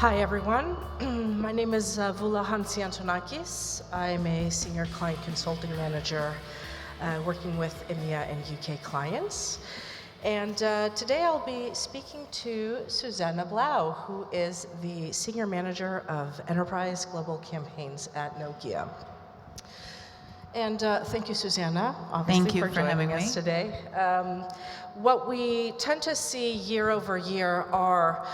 Hi, everyone. My name is Voula Hantziantonakis. I'm a senior client consulting manager working with EMEA and UK clients. And today I'll be speaking to Zsuzsanna Blau, who is the senior manager of enterprise global campaigns at Nokia. And thank you, Zsuzsanna, obviously, for joining us today. What we tend to see year over year are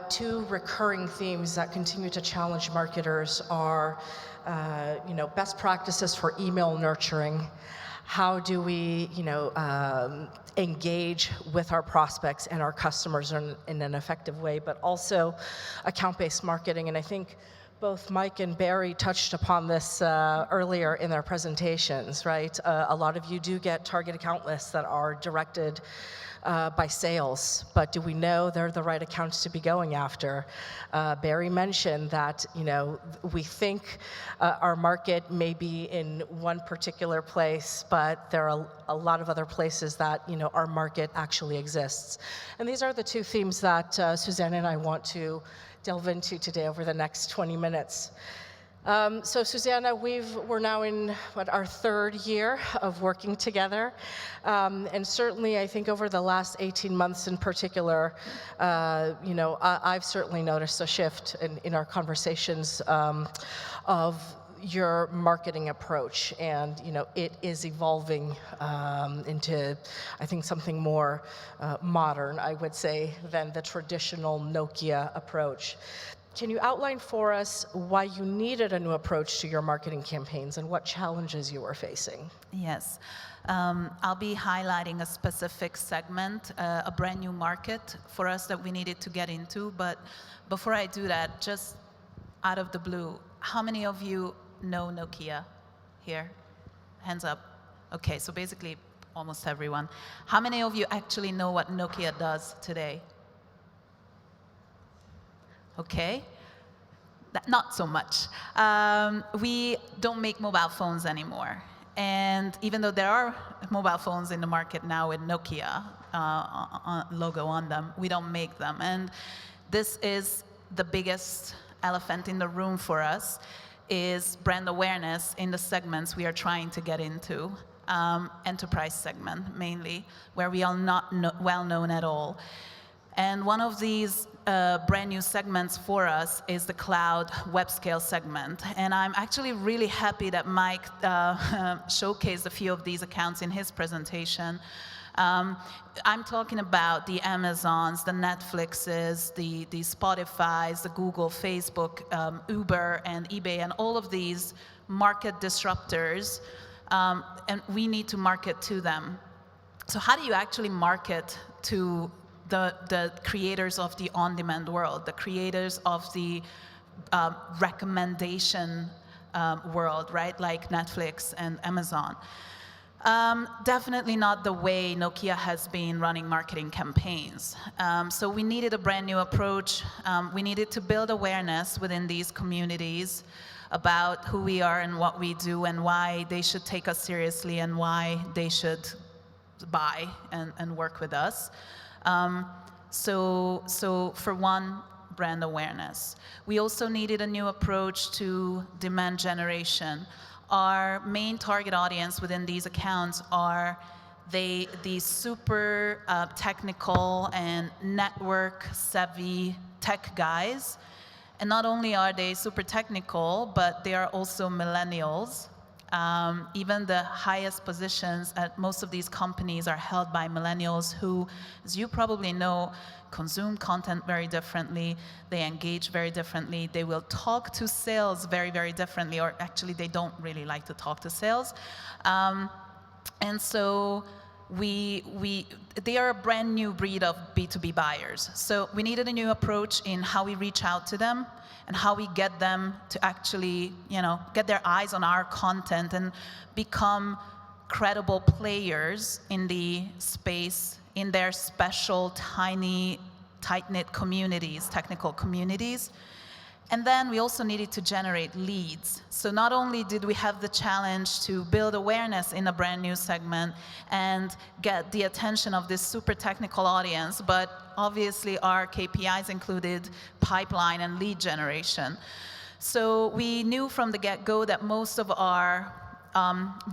two recurring themes that continue to challenge marketers are, best practices for email nurturing. How do we, engage with our prospects and our customers in an effective way, but also account-based marketing. And I think both Mike and Barry touched upon this earlier in their presentations, right? A lot of you do get target account lists that are directed by sales, but do we know they're the right accounts to be going after? Barry mentioned that, we think our market may be in one particular place, but there are a lot of other places that, our market actually exists. And these are the two themes that Zsuzsanna and I want to delve into today over the next 20 minutes. So Zsuzsanna, we're now in our third year of working together, and certainly I think over the last 18 months in particular, I've certainly noticed a shift in our conversations of your marketing approach, and it is evolving into, I think, something more modern, I would say, than the traditional Nokia approach. Can you outline for us why you needed a new approach to your marketing campaigns and what challenges you were facing? Yes. I'll be highlighting a specific segment, a brand new market for us that we needed to get into. But before I do that, just out of the blue, how many of you know Nokia here? Hands up. Okay, so basically almost everyone. How many of you actually know what Nokia does today? Okay, not so much. We don't make mobile phones anymore. And even though there are mobile phones in the market now with Nokia logo on them, we don't make them. And this is the biggest elephant in the room for us, is brand awareness in the segments we are trying to get into. Enterprise segment, mainly, where we are not well known at all. And one of these brand new segments for us is the cloud web scale segment. And I'm actually really happy that Mike showcased a few of these accounts in his presentation. I'm talking about the Amazons, the Netflixes, the Spotifys, the Google, Facebook, Uber, and eBay, and all of these market disruptors, and we need to market to them. So how do you actually market to the creators of the on-demand world, the creators of the recommendation world, right, like Netflix and Amazon? Definitely not the way Nokia has been running marketing campaigns. So we needed a brand new approach. We needed to build awareness within these communities about who we are and what we do and why they should take us seriously and why they should buy and work with us. So for one, brand awareness. We also needed a new approach to demand generation. Our main target audience within these accounts are these super technical and network savvy tech guys. And not only are they super technical, but they are also millennials. Even the highest positions at most of these companies are held by millennials who, as you probably know, consume content very differently, they engage very differently, they will talk to sales very, very differently, or actually they don't really like to talk to sales. And so they are a brand new breed of B2B buyers. So we needed a new approach in how we reach out to them and how we get them to actually, get their eyes on our content and become credible players in the space, in their special, tiny, tight-knit communities, technical communities. And then we also needed to generate leads. So not only did we have the challenge to build awareness in a brand new segment and get the attention of this super technical audience, but obviously our KPIs included pipeline and lead generation. So we knew from the get-go that most of our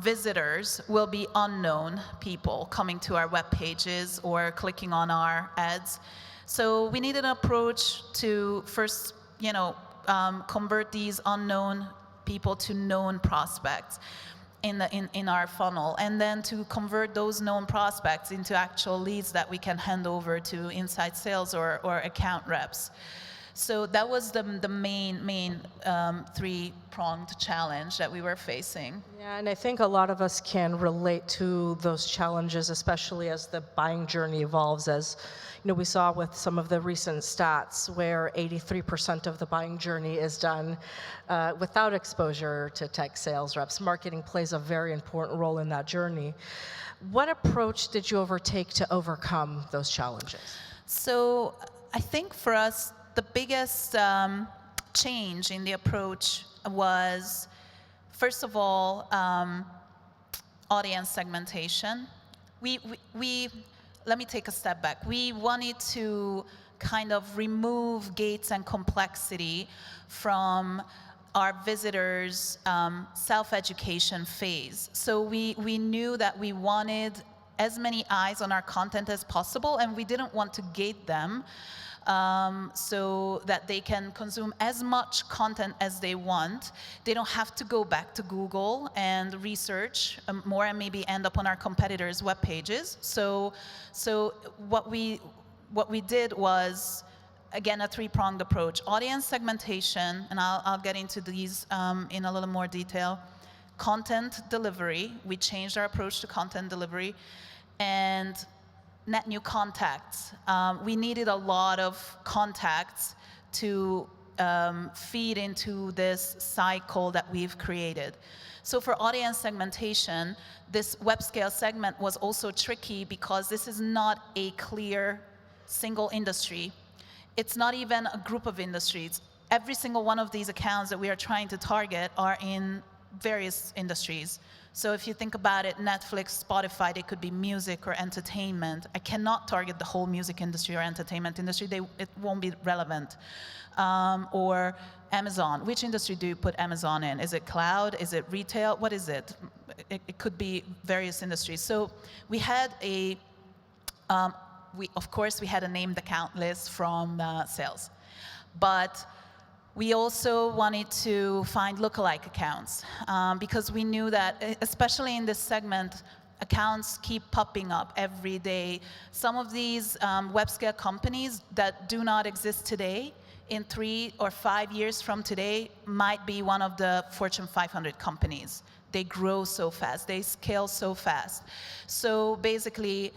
visitors will be unknown people coming to our web pages or clicking on our ads. So we needed an approach to first, convert these unknown people to known prospects in our funnel, and then to convert those known prospects into actual leads that we can hand over to inside sales or account reps. So that was the main three-pronged challenge that we were facing. Yeah, and I think a lot of us can relate to those challenges, especially as the buying journey evolves. As we saw with some of the recent stats where 83% of the buying journey is done without exposure to tech sales reps. Marketing plays a very important role in that journey. What approach did you overtake to overcome those challenges? So I think for us, the biggest change in the approach was, first of all, audience segmentation. Let me take a step back. We wanted to kind of remove gates and complexity from our visitors' self-education phase. So we knew that we wanted as many eyes on our content as possible, and we didn't want to gate them so that they can consume as much content as they want. They don't have to go back to Google and research more and maybe end up on our competitors' web pages. So what we did was, again, a three-pronged approach. Audience segmentation, and I'll get into these in a little more detail. Content delivery, we changed our approach to content delivery, and net new contacts. We needed a lot of contacts to feed into this cycle that we've created. So for audience segmentation, this web scale segment was also tricky because this is not a clear single industry. It's not even a group of industries. Every single one of these accounts that we are trying to target are in various industries. So if you think about it, Netflix, Spotify, they could be music or entertainment. I cannot target the whole music industry or entertainment industry. It won't be relevant. Or Amazon. Which industry do you put Amazon in? Is it cloud? Is it retail? What is it? It could be various industries. So we had of course, we had a named account list from sales. But we also wanted to find lookalike accounts because we knew that, especially in this segment, accounts keep popping up every day. Some of these web scale companies that do not exist today, in 3 or 5 years from today, might be one of the Fortune 500 companies. They grow so fast, they scale so fast. So basically,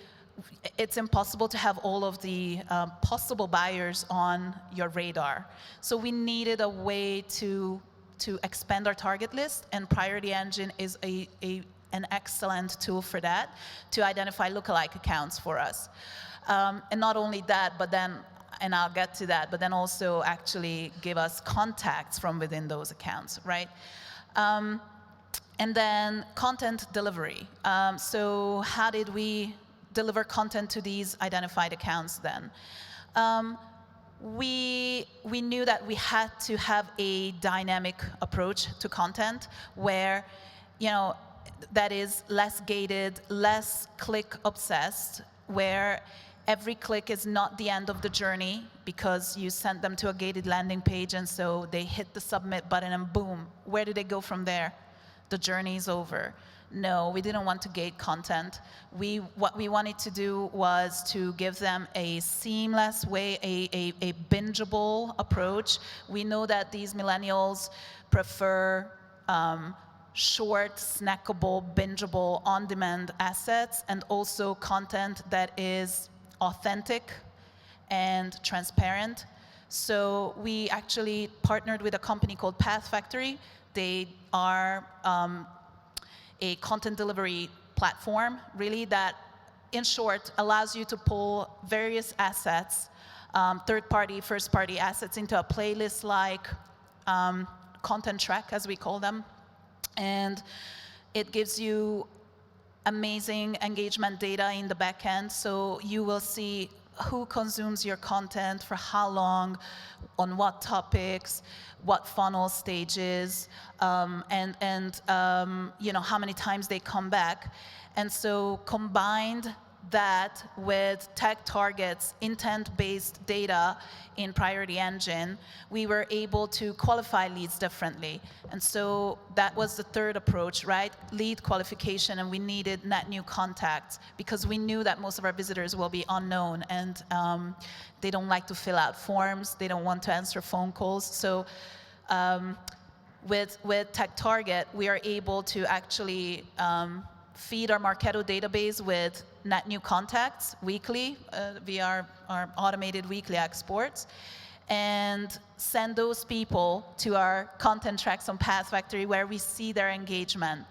it's impossible to have all of the possible buyers on your radar. So we needed a way to expand our target list, and Priority Engine is an excellent tool for that, to identify lookalike accounts for us. And not only that, but then, and I'll get to that, but then also actually give us contacts from within those accounts, right? And then content delivery. So how did we deliver content to these identified accounts then? We knew that we had to have a dynamic approach to content where, that is less gated, less click obsessed, where every click is not the end of the journey because you sent them to a gated landing page and so they hit the submit button and boom, where do they go from there? The journey's over. No, we didn't want to gate content. What we wanted to do was to give them a seamless way, a bingeable approach. We know that these millennials prefer short, snackable, bingeable, on-demand assets, and also content that is authentic and transparent. So we actually partnered with a company called Path Factory. They are a content delivery platform, really, that, in short, allows you to pull various assets, third-party, first-party assets, into a playlist-like content track, as we call them. And it gives you amazing engagement data in the back end. So you will see who consumes your content, for how long, on what topics, what funnel stages, and how many times they come back. And so combined that with TechTarget's intent-based data in Priority Engine, we were able to qualify leads differently. And so that was the third approach, right? Lead qualification, and we needed net new contacts because we knew that most of our visitors will be unknown, and they don't like to fill out forms, they don't want to answer phone calls. So with TechTarget, we are able to actually feed our Marketo database with net new contacts weekly via our automated weekly exports, and send those people to our content tracks on Path Factory where we see their engagement.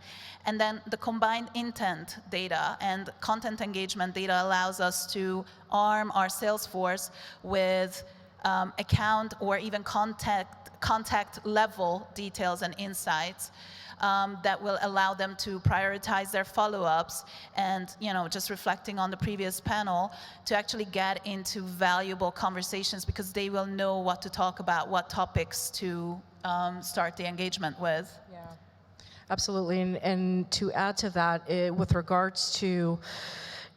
And then the combined intent data and content engagement data allows us to arm our sales force with account or even contact level details and insights that will allow them to prioritize their follow-ups, and just reflecting on the previous panel, to actually get into valuable conversations because they will know what to talk about, what topics to start the engagement with. Yeah, absolutely. And to add to that, with regards to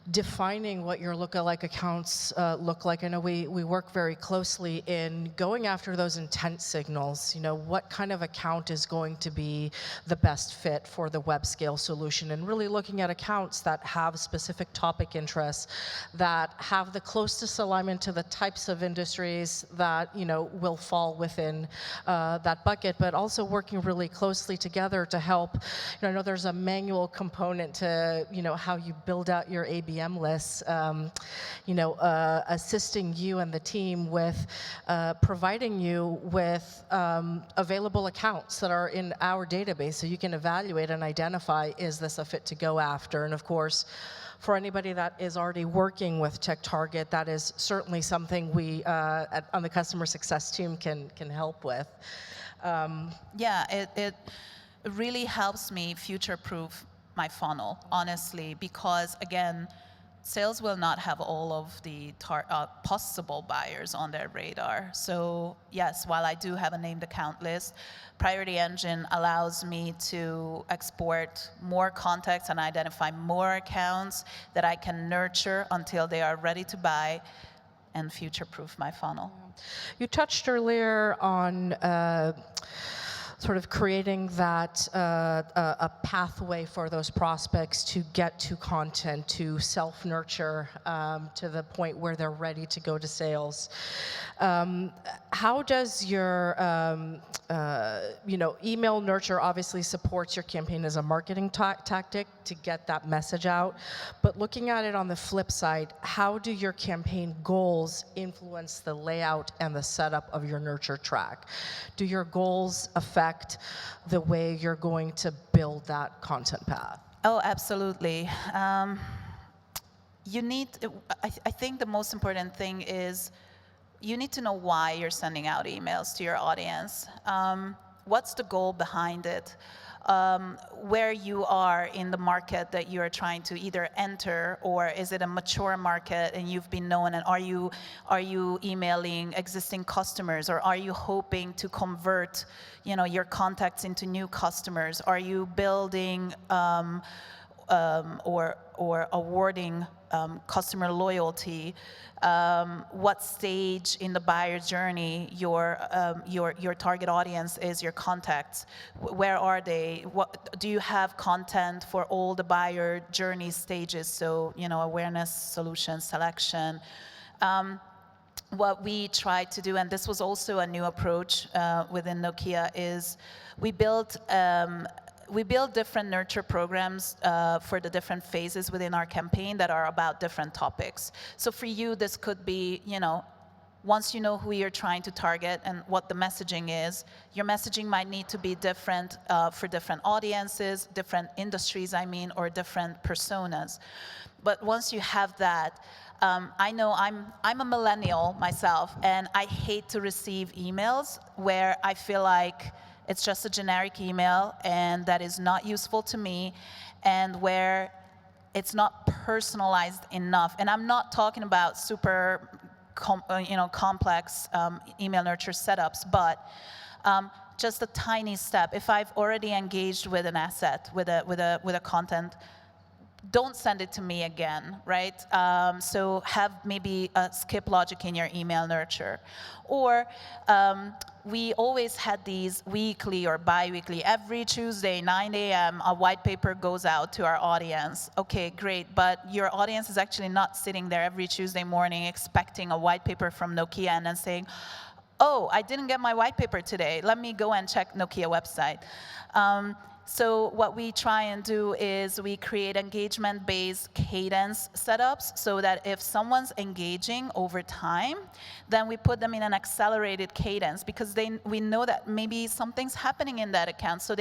defining what your lookalike accounts look like, I know we work very closely in going after those intent signals. What kind of account is going to be the best fit for the web scale solution, and really looking at accounts that have specific topic interests, that have the closest alignment to the types of industries that will fall within that bucket, but also working really closely together to help. I know there's a manual component to how you build out your ABM lists, assisting you and the team with providing you with available accounts that are in our database, so you can evaluate and identify, is this a fit to go after? And of course, for anybody that is already working with TechTarget, that is certainly something we on the customer success team can help with. Yeah, it really helps me future-proof my funnel, honestly, because again, sales will not have all of the possible buyers on their radar. So yes, while I do have a named account list, Priority Engine allows me to export more contacts and identify more accounts that I can nurture until they are ready to buy, and future-proof my funnel. You touched earlier on sort of creating that a pathway for those prospects to get to content, to self-nurture to the point where they're ready to go to sales. How does your email nurture obviously supports your campaign as a marketing tactic to get that message out, but looking at it on the flip side, how do your campaign goals influence the layout and the setup of your nurture track? Do your goals affect the way you're going to build that content path? Oh, absolutely. I think the most important thing is you need to know why you're sending out emails to your audience. What's the goal behind it? Where you are in the market that you are trying to either enter, or is it a mature market and you've been known, and are you emailing existing customers, or are you hoping to convert your contacts into new customers? Are you building or awarding customer loyalty? What stage in the buyer journey your target audience is, your contacts? Where are they? What do you have content for all the buyer journey stages? So awareness, solution, selection. What we tried to do, and this was also a new approach within Nokia, is we built different nurture programs for the different phases within our campaign that are about different topics. So for you, this could be, once you know who you're trying to target and what the messaging is, your messaging might need to be different for different audiences, different industries, I mean, or different personas. But once you have that, I know I'm a millennial myself, and I hate to receive emails where I feel like it's just a generic email and that is not useful to me, and where it's not personalized enough. And I'm not talking about super complex email nurture setups, but just a tiny step. If I've already engaged with an asset, with a content, don't send it to me again, right? So have maybe a skip logic in your email nurture. Or we always had these weekly or bi-weekly, every Tuesday, 9 a.m., a white paper goes out to our audience. Okay, great, but your audience is actually not sitting there every Tuesday morning expecting a white paper from Nokia and then saying, oh, I didn't get my white paper today. Let me go and check Nokia website. So what we try and do is we create engagement-based cadence setups so that if someone's engaging over time, then we put them in an accelerated cadence because we know that maybe something's happening in that account. So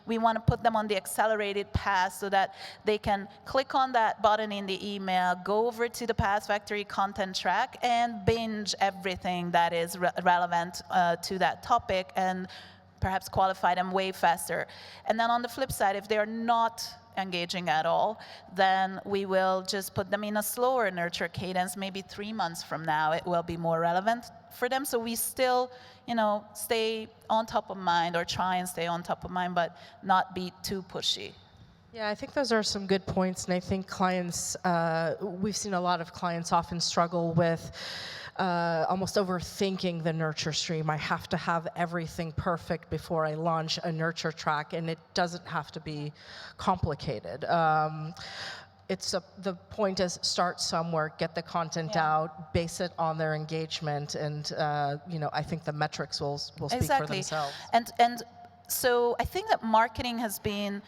we want to put them on the accelerated path so that they can click on that button in the email, go over to the Path Factory content track, and binge everything that is relevant to that topic, and perhaps qualify them way faster. And then on the flip side, if they're not engaging at all, then we will just put them in a slower nurture cadence. Maybe 3 months from now, it will be more relevant for them. So we still, stay on top of mind, or try and stay on top of mind, but not be too pushy. Yeah, I think those are some good points, and I think clients, we've seen a lot of clients often struggle with almost overthinking the nurture stream. I have to have everything perfect before I launch a nurture track, and it doesn't have to be complicated. The point is, start somewhere, get the content out, base it on their engagement, and I think the metrics will speak for themselves. And so I think that marketing has been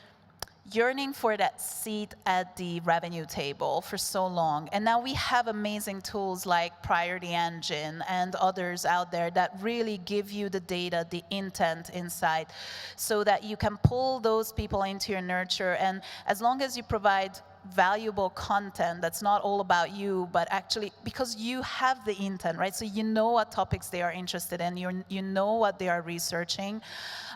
yearning for that seat at the revenue table for so long. And now we have amazing tools like Priority Engine and others out there that really give you the data, the intent insight, so that you can pull those people into your nurture. And as long as you provide valuable content that's not all about you, but actually because you have the intent, right? So you know what topics they are interested in, you know what they are researching.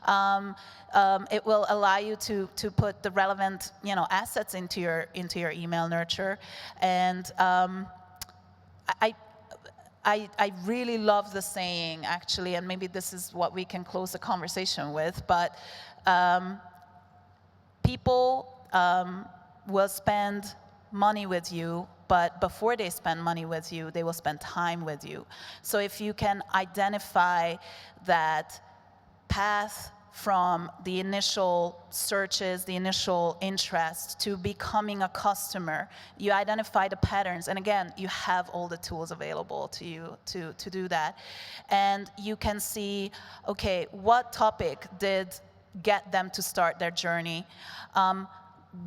It will allow you to put the relevant assets into your email nurture. And I really love the saying, actually, and maybe this is what we can close the conversation with, but people will spend money with you, but before they spend money with you, they will spend time with you. So if you can identify that path from the initial searches, the initial interest, to becoming a customer, you identify the patterns, and again, you have all the tools available to you to do that. And you can see, okay, what topic did get them to start their journey?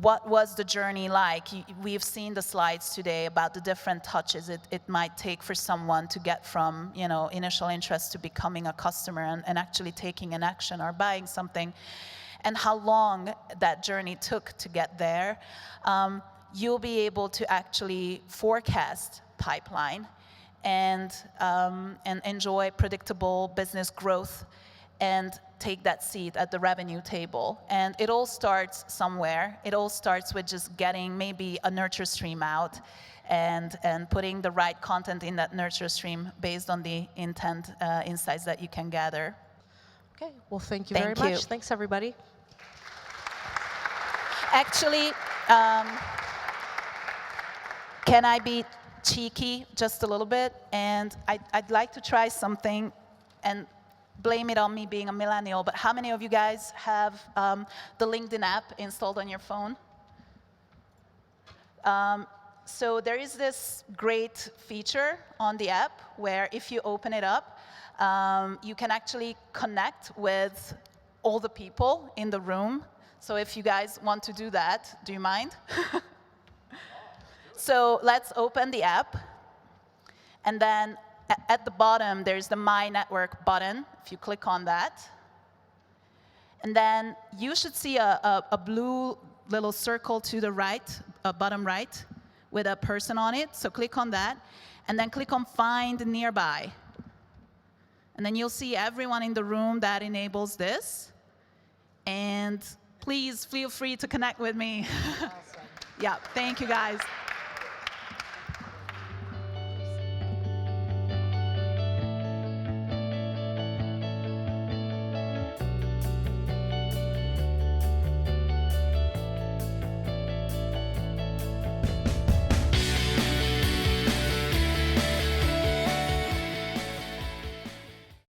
What was the journey like? We've seen the slides today about the different touches it might take for someone to get from initial interest to becoming a customer and actually taking an action or buying something, and how long that journey took to get there. You'll be able to actually forecast pipeline and enjoy predictable business growth and take that seat at the revenue table. And it all starts somewhere. It all starts with just getting maybe a nurture stream out and putting the right content in that nurture stream based on the intent insights that you can gather. Okay, well, thank you very much. Thanks, everybody. Actually, can I be cheeky just a little bit? And I'd like to try something, and blame it on me being a millennial, but how many of you guys have the LinkedIn app installed on your phone? So there is this great feature on the app where if you open it up, you can actually connect with all the people in the room. So if you guys want to do that, do you mind? So let's open the app, and then at the bottom, there's the My Network button. If you click on that, and then you should see a blue little circle to the right, bottom right, with a person on it. So click on that, and then click on Find Nearby. And then you'll see everyone in the room that enables this. And please feel free to connect with me. Awesome. Yeah, thank you, guys.